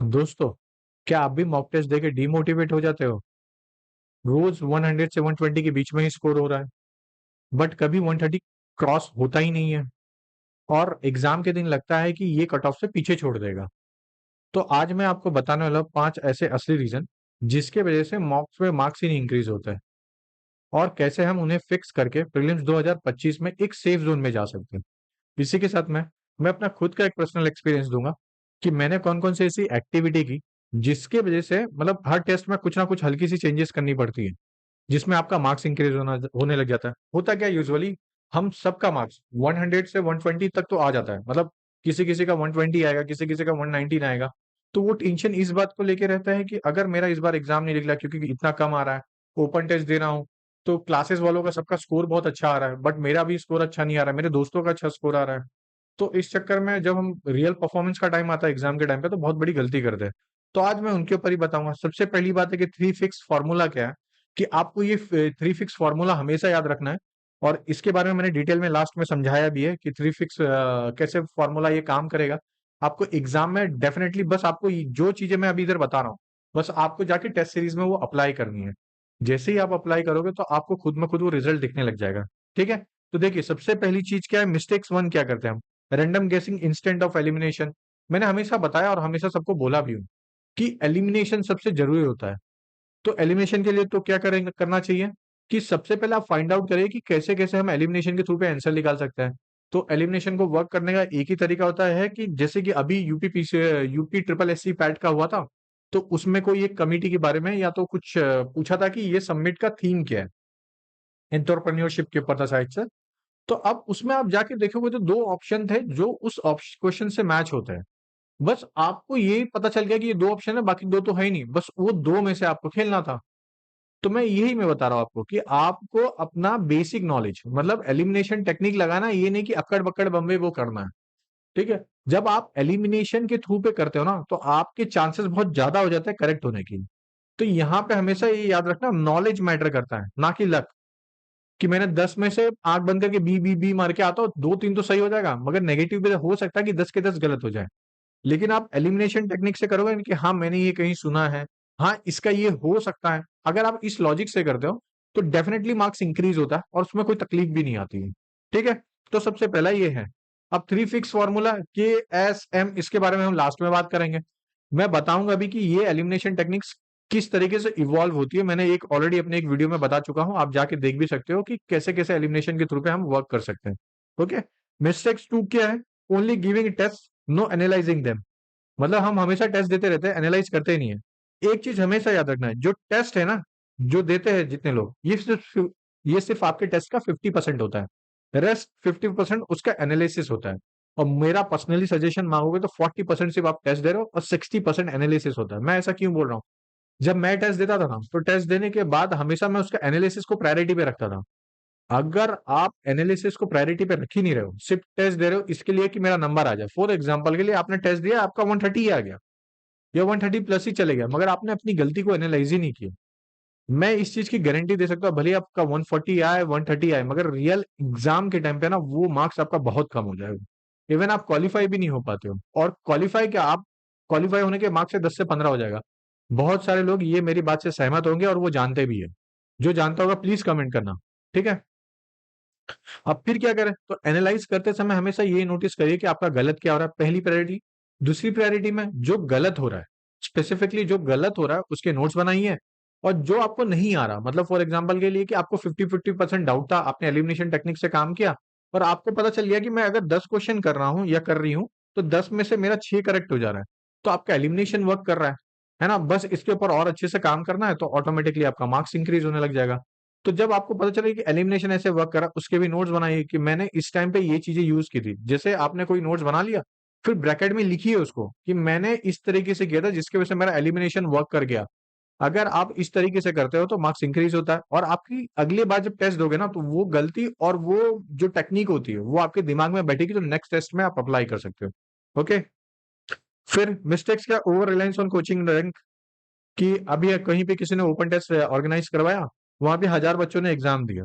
दोस्तों, क्या आप भी मॉक टेस्ट देके डीमोटिवेट हो जाते हो? रोज 100 से 120 के बीच में ही स्कोर हो रहा है, बट कभी 130 क्रॉस होता ही नहीं है और एग्जाम के दिन लगता है कि ये कट ऑफ से पीछे छोड़ देगा। तो आज मैं आपको बताने वाला हूँ 5 ऐसे असली रीजन जिसके वजह से मॉक्स में मार्क्स ही नहीं इंक्रीज होते हैं और कैसे हम उन्हें फिक्स करके प्रीलिम्स 2025 में एक सेफ जोन में जा सकते हैं। इसी के साथ मैं अपना खुद का एक पर्सनल एक्सपीरियंस दूंगा कि मैंने कौन कौन सी ऐसी एक्टिविटी की जिसके वजह से मतलब हर टेस्ट में कुछ ना कुछ हल्की सी चेंजेस करनी पड़ती है जिसमें आपका मार्क्स इंक्रीज होने लग जाता है। होता क्या यूजुअली हम सबका मार्क्स 100 से 120 तक तो आ जाता है, मतलब किसी किसी का 120 आएगा, किसी किसी का 119 आएगा। तो वो टेंशन इस बात को लेके रहता है कि अगर मेरा इस बार एग्जाम नहीं निकला क्योंकि इतना कम आ रहा है, ओपन टेस्ट दे रहा हूँ, तो क्लासेस वालों का सबका स्कोर बहुत अच्छा आ रहा है बट मेरा भी स्कोर अच्छा नहीं आ रहा है, मेरे दोस्तों का अच्छा स्कोर आ रहा है। तो इस चक्कर में जब हम रियल परफॉर्मेंस का टाइम आता है एग्जाम के टाइम पे तो बहुत बड़ी गलती करते हैं। तो आज मैं उनके ऊपर ही बताऊंगा। सबसे पहली बात है कि थ्री फिक्स फार्मूला क्या है, कि आपको ये थ्री फिक्स फार्मूला हमेशा याद रखना है। और इसके बारे में मैंने डिटेल में लास्ट में समझाया भी है कि थ्री फिक्स कैसे फार्मूला ये काम करेगा। आपको एग्जाम में डेफिनेटली बस आपको जो चीजें मैं अभी इधर बता रहा हूँ बस आपको जाके टेस्ट सीरीज में वो अप्लाई करनी है। जैसे ही आप अप्लाई करोगे तो आपको खुद में खुद वो रिजल्ट दिखने लग जाएगा। ठीक है। तो देखिए, सबसे पहली चीज क्या है, मिस्टेक्स वन क्या करते हैं हम, रैंडम गेसिंग इंस्टेंट ऑफ एलिमिनेशन। मैंने हमेशा बताया और हमेशा सबको बोला भी हूँ कि एलिमिनेशन सबसे जरूरी होता है। तो एलिमिनेशन के लिए तो क्या करेंगे, करना चाहिए कि सबसे पहले आप फाइंड आउट करिए कि कैसे कैसे हम एलिमिनेशन के थ्रू पे आंसर निकाल सकते हैं। तो एलिमिनेशन को वर्क करने का एक ही तरीका होता है कि जैसे कि अभी UP triple S C PET का हुआ था, तो उसमें कोई एक कमिटी के बारे में या तो कुछ पूछा था कि ये सबमिट का थीम क्या है, एंटरप्रेन्योरशिप के ऊपर था शायद से। तो अब उसमें आप जाके देखोगे तो दो ऑप्शन थे जो उस क्वेश्चन से मैच होते हैं। बस आपको ये पता चल गया कि ये दो ऑप्शन है, बाकी दो तो है ही नहीं, बस वो दो में से आपको खेलना था। तो मैं बता रहा हूं आपको कि आपको अपना बेसिक नॉलेज मतलब एलिमिनेशन टेक्निक लगाना, ये नहीं कि अक्कड़ बक्कड़ बम्बे वो करना है। ठीक है। जब आप एलिमिनेशन के थ्रू पे करते हो ना तो आपके चांसेस बहुत ज्यादा हो जाते हैं करेक्ट होने की। तो यहाँ पे हमेशा ये याद रखना, नॉलेज मैटर करता है ना कि लक। कि मैंने 10 में से आंख बंद करके बी मार के आता हूँ, 2-3 तो सही हो जाएगा मगर नेगेटिव भी हो सकता है कि 10 के 10 गलत हो जाए। लेकिन आप एलिमिनेशन टेक्निक से करोगे कि हाँ मैंने ये कहीं सुना है, हाँ इसका ये हो सकता है, अगर आप इस लॉजिक से करते हो तो डेफिनेटली मार्क्स इंक्रीज होता है और उसमें कोई तकलीफ भी नहीं आती है। ठीक है। तो सबसे पहला ये है। अब थ्री फिक्स फॉर्मूला के एस एम, इसके बारे में हम लास्ट में बात करेंगे। मैं बताऊंगा अभी कि ये एलिमिनेशन टेक्निक्स किस तरीके से इवॉल्व होती है। मैंने एक ऑलरेडी अपने एक वीडियो में बता चुका हूं, आप जाके देख भी सकते हो कि कैसे कैसे एलिमिनेशन के थ्रू पे हम वर्क कर सकते हैं। ओके। मिस्टेक्स टू क्या है, only giving test, no analyzing them. मतलब हम हमेशा टेस्ट देते रहते हैं, एनालाइज करते ही नहीं है। एक चीज हमेशा याद रखना है, जो टेस्ट है ना, जो देते हैं जितने लोग, ये सिर्फ आपके टेस्ट का 50% होता है, रेस्ट 50% उसका एनालिसिस होता है। और मेरा पर्सनली सजेशन मांगोगे तो 40% सिर्फ आप टेस्ट दे रहे हो और 60% एनालिसिस होता है। मैं ऐसा क्यों बोल रहा हूँ, जब मैं टेस्ट देता था ना तो टेस्ट देने के बाद हमेशा मैं उसका एनालिसिस को प्रायोरिटी पे रखता था। अगर आप एनालिसिस को प्रायोरिटी पे रख ही नहीं रहे हो, सिर्फ टेस्ट दे रहे हो इसके लिए कि मेरा नंबर आ जाए, फॉर एग्जांपल के लिए आपने टेस्ट दिया, आपका 130 आ गया या 130 प्लस ही चले गया, मगर आपने अपनी गलती को एनालाइज ही नहीं किया। मैं इस चीज की गारंटी दे सकता हूँ, भले ही आपका 140 आए 130 आए, मगर रियल एग्जाम के टाइम पे ना वो मार्क्स आपका बहुत कम हो जाएगा। इवन आप क्वालिफाई भी नहीं हो पाते हो, और क्वालिफाई क्या, आप क्वालिफाई होने के मार्क्स से 10 से 15 हो जाएगा। बहुत सारे लोग ये मेरी बात से सहमत होंगे और वो जानते भी है। जो जानता होगा प्लीज कमेंट करना। ठीक है। अब फिर क्या करें, तो एनालाइज करते समय हमेशा ये नोटिस करिए कि आपका गलत क्या हो रहा है, पहली प्रायोरिटी। दूसरी प्रायोरिटी में जो गलत हो रहा है, स्पेसिफिकली जो गलत हो रहा है उसके नोट्स बनाइए। और जो आपको नहीं आ रहा, मतलब फॉर एग्जांपल के लिए कि आपको 50-50% डाउट था, आपने एलिमिनेशन टेक्निक से काम किया और आपको पता चल गया कि मैं अगर 10 क्वेश्चन कर रहा हूं या कर रही हूं तो 10 में से मेरा 6 करेक्ट हो जा रहा है, तो आपका एलिमिनेशन वर्क कर रहा है ना। बस इसके ऊपर और अच्छे से काम करना है तो ऑटोमेटिकली आपका मार्क्स इंक्रीज होने लग जाएगा। तो जब आपको पता चले कि एलिमिनेशन ऐसे वर्क करा, उसके भी नोट्स बनाइए कि मैंने इस टाइम पे ये चीजें यूज की थी। जैसे आपने कोई नोट्स बना लिया, फिर ब्रैकेट में लिखिए उसको कि मैंने इस तरीके से किया था जिसकी वजह से मेरा एलिमिनेशन वर्क कर गया। अगर आप इस तरीके से करते हो तो मार्क्स इंक्रीज होता है और आपकी अगली बार जब टेस्ट दोगे ना तो वो गलती और वो जो टेक्निक होती है वो आपके दिमाग में बैठेगी, तो नेक्स्ट टेस्ट में आप अप्लाई कर सकते हो। ओके। फिर मिस्टेक्स क्या, over reliance on coaching rank. कि अभी कहीं पे किसी ने ओपन टेस्ट ऑर्गेनाइज करवाया, वहां पे 1000 बच्चों ने एग्जाम दिया।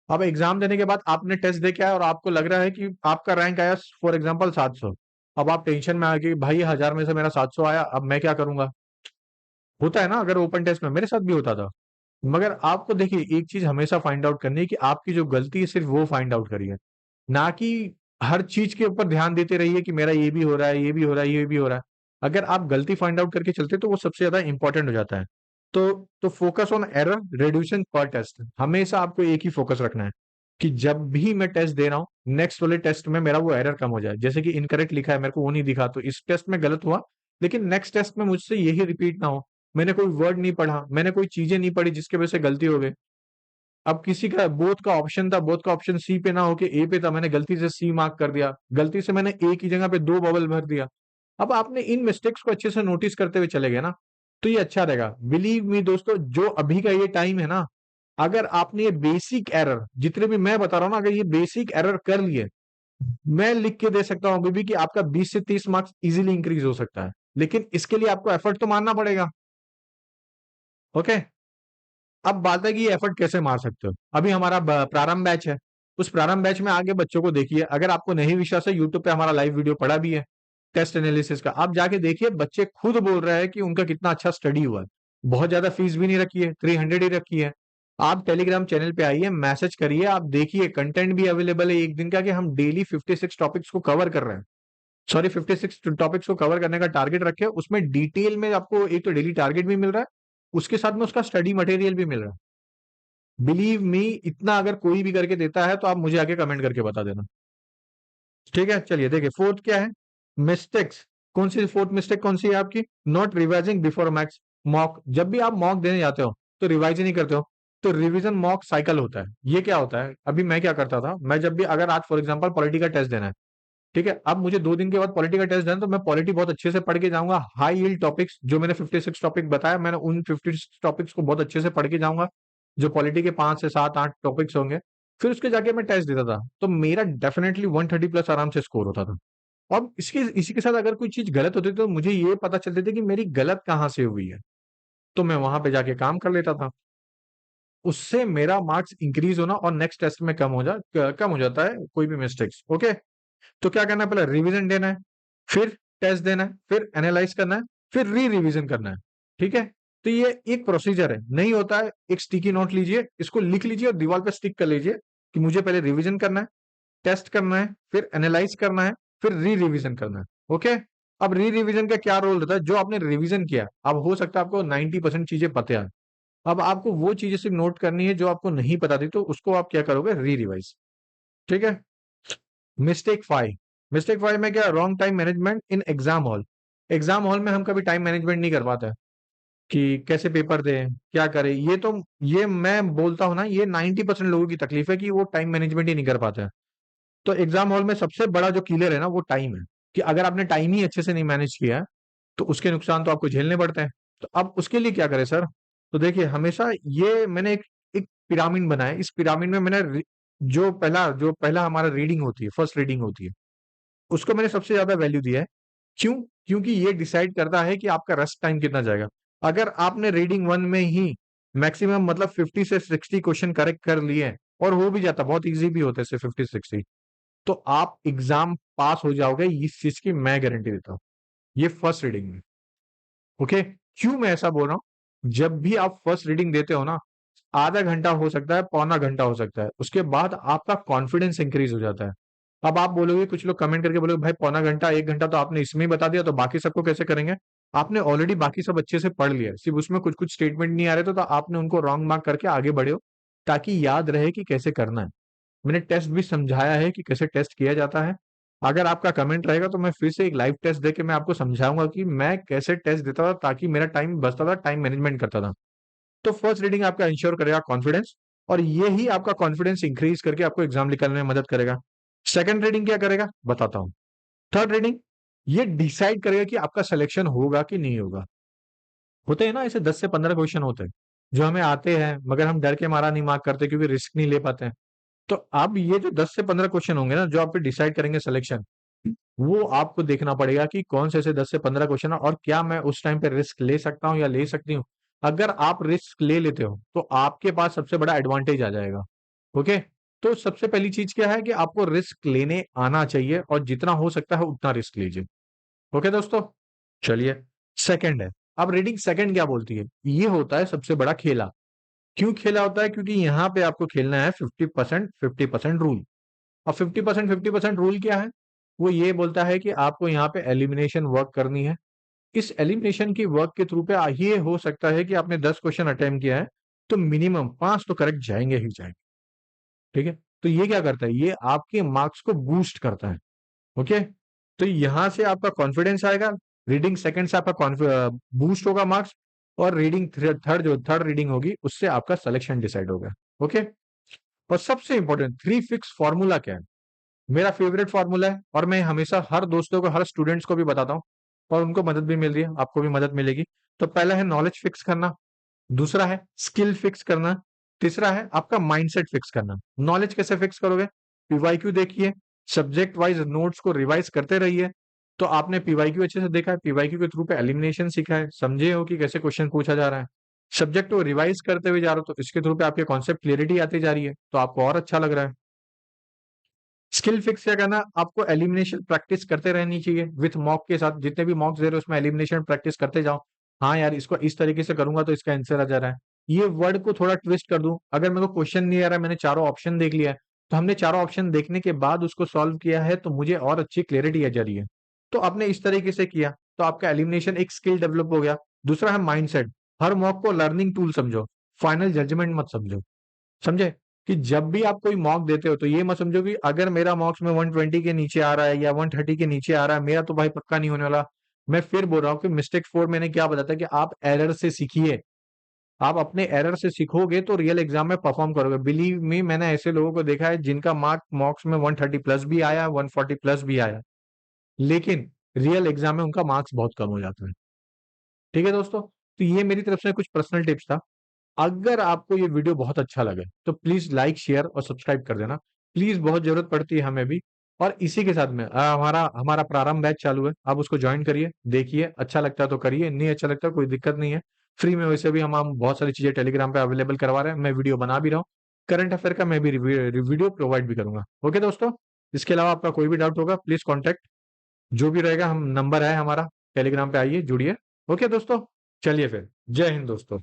अब एग्जाम देने के बाद आपने टेस्ट दे के आया और आपको लग रहा है कि आपका रैंक आया फॉर एग्जांपल 700। अब आप टेंशन में आ गए, भाई 1000 में से मेरा 700 आया, अब मैं क्या करूंगा? होता है ना, अगर ओपन टेस्ट में मेरे साथ भी होता था। मगर आपको देखिए एक चीज हमेशा फाइंड आउट करनी है कि आपकी जो गलती है सिर्फ वो फाइंड आउट करिए, ना कि हर चीज के ऊपर ध्यान देते रहिए कि मेरा ये भी हो रहा है, ये भी हो रहा है, ये भी हो रहा है। अगर आप गलती फाइंड आउट करके चलते तो वो सबसे ज्यादा इंपॉर्टेंट हो जाता है। तो फोकस ऑन एरर रिड्यूशन पर टेस्ट, हमेशा आपको एक ही फोकस रखना है कि जब भी मैं टेस्ट दे रहा हूँ, नेक्स्ट वाले टेस्ट में मेरा वो एरर कम हो जाए। जैसे कि इनकरेक्ट लिखा है, मेरे को वो नहीं दिखा, तो इस टेस्ट में गलत हुआ, लेकिन नेक्स्ट टेस्ट में मुझसे यही रिपीट ना हो। मैंने कोई वर्ड नहीं पढ़ा, मैंने कोई चीजें नहीं पढ़ी जिसकी वजह से गलती हो गई। अब किसी का बोथ का ऑप्शन था, बोथ का ऑप्शन सी पे ना होके ए पे था, मैंने गलती से सी मार्क कर दिया, गलती से मैंने ए की जगह पे 2 बबल भर दिया। अब आपने इन मिस्टेक्स को अच्छे से नोटिस करते हुए चले गए ना, तो ये अच्छा रहेगा। बिलीव मी दोस्तों, जो अभी का ये टाइम है ना, अगर आपने ये बेसिक एरर, जितने भी मैं बता रहा हूँ ना, अगर ये बेसिक एरर कर लिए, मैं लिख के दे सकता हूँ अभी भी कि आपका 20 से 30 मार्क्स इजीली इंक्रीज हो सकता है। लेकिन इसके लिए आपको एफर्ट तो मारना पड़ेगा। ओके, अब बात है कि ये एफर्ट कैसे मार सकते हो। अभी हमारा प्रारंभ बैच है, उस प्रारंभ बैच में आगे बच्चों को देखिए। अगर आपको नहीं विश्वास है, यूट्यूब पे हमारा लाइव वीडियो पड़ा भी है टेस्ट एनालिसिस का, आप जाके देखिए। बच्चे खुद बोल रहे हैं कि उनका कितना अच्छा स्टडी हुआ है। बहुत ज्यादा फीस भी नहीं रखी है, 300 ही रखी है। आप टेलीग्राम चैनल पे आइए, मैसेज करिए, आप देखिए कंटेंट भी अवेलेबल है एक दिन का, कि हम डेली 56 टॉपिक्स को कवर कर रहे हैं। सॉरी, 56 टॉपिक्स को कवर करने का टारगेट रखे, उसमें डिटेल में आपको एक तो डेली टारगेट भी मिल रहा है, उसके साथ में उसका स्टडी मटेरियल भी मिल रहा है। बिलीव मी, इतना अगर कोई भी करके देता है तो आप मुझे आके कमेंट करके बता देना। ठीक है, चलिए देखिए फोर्थ क्या है, मिस्टेक्स। कौन सी फोर्थ मिस्टेक कौन सी है आपकी? Not revising before max mock. जब भी आप मॉक देने जाते हो तो रिवाइज ही नहीं करते हो, तो रिवीजन मॉक साइकिल होता है। ये क्या होता है, अभी मैं क्या करता था, मैं जब भी, अगर आज फॉर एग्जांपल पॉलिटी का टेस्ट देना है, ठीक है, अब मुझे 2 दिन के बाद पॉलिटी का टेस्ट देना है, तो मैं पॉलिटी बहुत अच्छे से पढ़ के जाऊंगा। हाई यील्ड टॉपिक्स जो मैंने 56 टॉपिक बताया, मैंने उन 56 टॉपिक्स को बहुत अच्छे से पढ़ के जाऊंगा, जो पॉलिटी के 5 से 7 8 टॉपिक्स होंगे। फिर उसके जाके मैं टेस्ट देता था, तो मेरा डेफिनेटली 130 प्लस आराम से स्कोर होता था। अब इसके इसी के साथ अगर कोई चीज गलत होती तो मुझे ये पता चलती थी कि मेरी गलत कहाँ से हुई है, तो मैं वहां पे जाके काम कर लेता था। उससे मेरा मार्क्स इंक्रीज होना और नेक्स्ट टेस्ट में कम हो जाता है कोई भी मिस्टेक्स। ओके, तो क्या करना है, पहले रिवीजन देना है, फिर टेस्ट देना है, फिर एनालाइज करना है, फिर री रिवीजन करना है। ठीक है, तो ये एक प्रोसीजर है, नहीं होता है। एक स्टिकी नोट लीजिए, इसको लिख लीजिए और दीवार पे स्टिक कर लीजिए कि मुझे पहले रिवीजन करना है, टेस्ट करना है, फिर एनालाइज करना है, फिर री रिवीजन करना है। ओके, अब री रिवीजन का क्या रोल रहता है, जो आपने रिवीजन किया, अब हो सकता है आपको 90% चीजें पता है, अब आपको वो चीजें सिर्फ नोट करनी है जो आपको नहीं पता थी, तो उसको आप क्या करोगे, री रिवाइज। ठीक है, मिस्टेक 5 में क्या, wrong time management in exam hall. Exam hall में हम कभी टाइम मैनेजमेंट नहीं कर पाते कि कैसे पेपर दें, क्या करें। ये मैं बोलता हूं ना, ये 90% लोगों की तकलीफ है कि वो टाइम मैनेजमेंट ही नहीं कर पाते हैं। तो एग्जाम हॉल में सबसे बड़ा जो किलर है ना, वो टाइम है, कि अगर आपने टाइम ही अच्छे से नहीं मैनेज किया है, तो उसके नुकसान तो आपको झेलने पड़ते हैं। तो अब उसके लिए क्या करें सर? तो देखिए, हमेशा ये मैंने एक पिरामिड बनाया, इस पिरामिड में मैंने जो पहला हमारा रीडिंग होती है, फर्स्ट रीडिंग होती है, उसको मैंने सबसे ज्यादा वैल्यू दिया है। क्यों? क्योंकि ये डिसाइड करता है कि आपका रेस्ट टाइम कितना जाएगा। अगर आपने रीडिंग 1 में ही मैक्सिमम मतलब 50 से 60 क्वेश्चन करेक्ट कर लिए, और हो भी जाता, बहुत इजी भी होते हैं 50 60, तो आप एग्जाम पास हो जाओगे, इस चीज की मैं गारंटी देता हूँ। ये फर्स्ट रीडिंग में। ओके, क्यों मैं ऐसा बोल रहा हूं? जब भी आप फर्स्ट रीडिंग देते हो ना, आधा घंटा हो सकता है, पौना घंटा हो सकता है, उसके बाद आपका कॉन्फिडेंस इंक्रीज हो जाता है। अब आप बोलोगे, कुछ लोग कमेंट करके बोलोगे, भाई पौना घंटा 1 घंटा तो आपने इसमें ही बता दिया, तो बाकी सबको कैसे करेंगे? आपने ऑलरेडी बाकी सब अच्छे से पढ़ लिया, सिर्फ उसमें कुछ कुछ स्टेटमेंट नहीं आ रहे, तो आपने उनको रॉन्ग मार्क करके आगे बढ़े हो, ताकि याद रहे कि कैसे करना है। मैंने टेस्ट भी समझाया है कि कैसे टेस्ट किया जाता है। अगर आपका कमेंट रहेगा तो मैं फिर से एक लाइव टेस्ट देके मैं आपको समझाऊंगा कि मैं कैसे टेस्ट देता था, ताकि मेरा टाइम बचता था, टाइम मैनेजमेंट करता था। तो फर्स्ट रीडिंग आपका इंश्योर करेगा कॉन्फिडेंस, और ये ही आपका कॉन्फिडेंस इंक्रीज करके आपको एग्जाम निकालने में मदद करेगा। सेकंड रीडिंग क्या करेगा, बताता हूं। थर्ड रीडिंग ये डिसाइड करेगा कि आपका सिलेक्शन होगा कि नहीं होगा। होते हैं ना ऐसे 10 से 15 क्वेश्चन होते हैं जो हमें आते हैं, मगर हम डर के मारा नहीं मार्क करते, क्योंकि रिस्क नहीं ले पाते हैं। तो अब ये जो 10 से 15 क्वेश्चन होंगे ना, जो आप पे डिसाइड करेंगे सिलेक्शन, वो आपको देखना पड़ेगा कि कौन से ऐसे 10 से 15 क्वेश्चन है, और क्या मैं उस टाइम पे रिस्क ले सकता हूँ या ले सकती हूँ। अगर आप रिस्क ले लेते हो तो आपके पास सबसे बड़ा एडवांटेज आ जाएगा। ओके, तो सबसे पहली चीज क्या है कि आपको रिस्क लेने आना चाहिए, और जितना हो सकता है उतना रिस्क लीजिए। ओके दोस्तों, चलिए सेकंड है। अब रीडिंग सेकंड क्या बोलती है? ये होता है सबसे बड़ा खेला। क्यों खेला होता है? क्योंकि यहाँ पे आपको खेलना है 50% 50% रूल। और 50% रूल क्या है? वो ये बोलता है कि आपको यहाँ पे एलिमिनेशन वर्क करनी है। इस एलिमिनेशन की वर्क के थ्रू पे ये हो सकता है कि आपने 10 क्वेश्चन अटेम्प्ट किया है तो मिनिमम 5 तो करेक्ट जाएंगे ही जाएंगे। ठीक है, तो ये क्या करता है? ये आपके मार्क्स को बूस्ट करता है। ओके, तो यहां से आपका कॉन्फिडेंस आएगा, रीडिंग सेकंड से आपका बूस्ट होगा मार्क्स, और रीडिंग थर्ड रीडिंग होगी उससे आपका सिलेक्शन डिसाइड होगा। ओके, और सबसे इंपॉर्टेंट थ्री फिक्स फॉर्मूला क्या है? मेरा फेवरेट फॉर्मूला है और मैं हमेशा हर दोस्तों को, हर स्टूडेंट्स को भी बताता हूँ, और उनको मदद भी मिल रही है, आपको भी मदद मिलेगी। तो पहला है नॉलेज फिक्स करना, दूसरा है स्किल फिक्स करना, तीसरा है आपका माइंडसेट फिक्स करना। नॉलेज कैसे फिक्स करोगे? पीवाईक्यू देखिए, सब्जेक्ट वाइज नोट्स को रिवाइज करते रहिए। तो आपने पीवाईक्यू अच्छे से देखा है, पीवाईक्यू के थ्रू पे एलिमिनेशन सीखा है, समझे हो कि कैसे क्वेश्चन पूछा जा रहा है। सब्जेक्ट को रिवाइज करते हुए जा रहे हो तो इसके थ्रू पे आपके कॉन्सेप्ट क्लियरिटी आती जा रही है, तो आपको और अच्छा लग रहा है। स्किल फिक्स क्या करना? आपको एलिमिनेशन प्रैक्टिस करते रहनी चाहिए विथ मॉक के साथ। जितने भी मॉक्स दे रहे हो उसमें एलिमिनेशन प्रैक्टिस करते जाओ। हाँ यार, इसको इस तरीके से करूंगा तो इसका आंसर आ जा रहा है। ये वर्ड को थोड़ा ट्विस्ट कर दूं, अगर मेरे को क्वेश्चन नहीं आ रहा है, मैंने चारों ऑप्शन देख लिया है, तो हमने चारों ऑप्शन देखने के बाद उसको सॉल्व किया है तो मुझे और अच्छी क्लियरिटी आ जा रही है। तो आपने इस तरीके से किया तो आपका एलिमिनेशन एक स्किल डेवलप हो गया। दूसरा है माइंडसेट। हर मॉक को लर्निंग टूल समझो, फाइनल जजमेंट मत समझो। समझे? कि जब भी आप कोई मॉक देते हो तो ये मत समझो कि अगर मेरा मॉक्स में 120 के नीचे आ रहा है या 130 के नीचे आ रहा है, मेरा तो भाई पक्का नहीं होने वाला। मैं फिर बोल रहा हूँ कि मिस्टेक 4 मैंने क्या बताया था कि आप एरर से सीखिए। आप अपने एरर से सीखोगे तो रियल एग्जाम में परफॉर्म करोगे। बिलीव मी, मैंने ऐसे लोगों को देखा है जिनका मार्क मॉक्स में 130 प्लस भी आया, 140 प्लस भी आया, लेकिन रियल एग्जाम में उनका मार्क्स बहुत कम हो जाता है। ठीक है दोस्तों, तो ये मेरी तरफ से कुछ पर्सनल टिप्स था। अगर आपको ये वीडियो बहुत अच्छा लगे तो प्लीज लाइक शेयर और सब्सक्राइब कर देना। प्लीज, बहुत जरूरत पड़ती है हमें भी। और इसी के साथ में हमारा हमारा प्रारंभ बैच चालू है, आप उसको ज्वाइन करिए, देखिए, अच्छा लगता है तो करिए, नहीं अच्छा लगता कोई दिक्कत नहीं है। फ्री में वैसे भी हम बहुत सारी चीजें टेलीग्राम पे अवेलेबल करवा रहे हैं, मैं वीडियो बना भी रहा हूँ। करंट अफेयर का मैं भी वीडियो प्रोवाइड भी करूंगा। ओके दोस्तों, इसके अलावा आपका कोई भी डाउट होगा प्लीज कॉन्टेक्ट, जो भी रहेगा हम नंबर है हमारा, टेलीग्राम पे आइए, जुड़िए। ओके दोस्तों, चलिए फिर, जय हिंद दोस्तों।